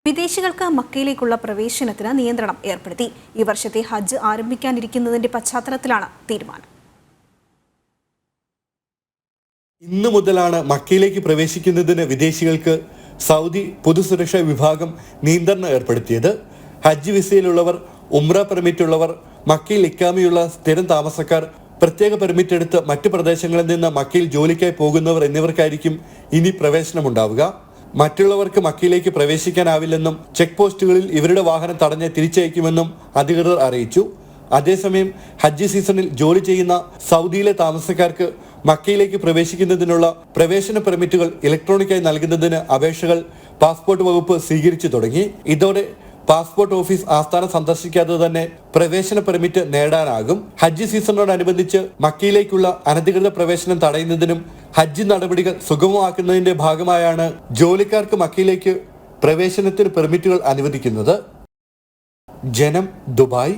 വിദേശികൾക്ക് മക്കയിലേക്കുള്ള പ്രവേശനത്തിന് നിയന്ത്രണം ഏർപ്പെടുത്തി. ഈ വർഷത്തെ ഹജ്ജ് ആരംഭിക്കാനിരിക്കുന്നതിന്റെ പശ്ചാത്തലത്തിലാണ് തീരുമാനം. ഇന്നു മുതലാണ് മക്കയിലേക്ക് പ്രവേശിക്കുന്നതിന് വിദേശികൾക്ക് സൗദി പൊതുസുരക്ഷാ വിഭാഗം നിയന്ത്രണം ഏർപ്പെടുത്തിയത്. ഹജ്ജ് വിസയിലുള്ളവർ, ഉംറ പെർമിറ്റ് ഉള്ളവർ, മക്കയിൽ ഇക്കാമയുള്ള സ്ഥിരം താമസക്കാർ, പ്രത്യേക പെർമിറ്റ് എടുത്ത് മറ്റു പ്രദേശങ്ങളിൽ നിന്ന് മക്കയിൽ ജോലിക്കായി പോകുന്നവർ എന്നിവർക്കായിരിക്കും ഇനി പ്രവേശനമുണ്ടാവുക. മറ്റുള്ളവർക്ക് മക്കയിലേക്ക് പ്രവേശിക്കാനാവില്ലെന്നും ചെക്ക് പോസ്റ്റുകളിൽ ഇവരുടെ വാഹനം തടഞ്ഞ് തിരിച്ചയക്കുമെന്നും അധികൃതർ അറിയിച്ചു. അതേസമയം ഹജ്ജ് സീസണിൽ ജോലി ചെയ്യുന്ന സൗദിയിലെ താമസക്കാർക്ക് മക്കയിലേക്ക് പ്രവേശിക്കുന്നതിനുള്ള പ്രവേശന പെർമിറ്റുകൾ ഇലക്ട്രോണിക്കായി നൽകുന്നതിന് അപേക്ഷകൾ പാസ്പോർട്ട് വകുപ്പ് സ്വീകരിച്ചു തുടങ്ങി. ഇതോടെ പാസ്പോർട്ട് ഓഫീസ് ആസ്ഥാനം സന്ദർശിക്കാതെ തന്നെ പ്രവേശന പെർമിറ്റ് നേടാനാകും. ഹജ്ജ് സീസണിനോടനുബന്ധിച്ച് മക്കയിലേക്കുള്ള അനധികൃത പ്രവേശനം തടയുന്നതിനും ഹജ്ജ് നടപടികൾ സുഗമമാക്കുന്നതിന്റെ ഭാഗമായാണ് ജോലിക്കാർക്ക് മക്കയിലേക്ക് പ്രവേശനത്തിന് പെർമിറ്റുകൾ അനുവദിക്കുന്നത്. ജനം, ദുബായ്.